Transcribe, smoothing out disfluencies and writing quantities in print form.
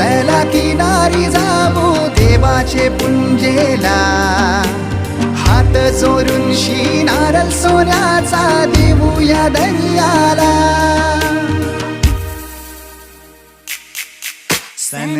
चला किनारी जाऊ देवाचे पुंजेला, हात चोरून नारळ सोन्याचा देऊया दर्याला. सन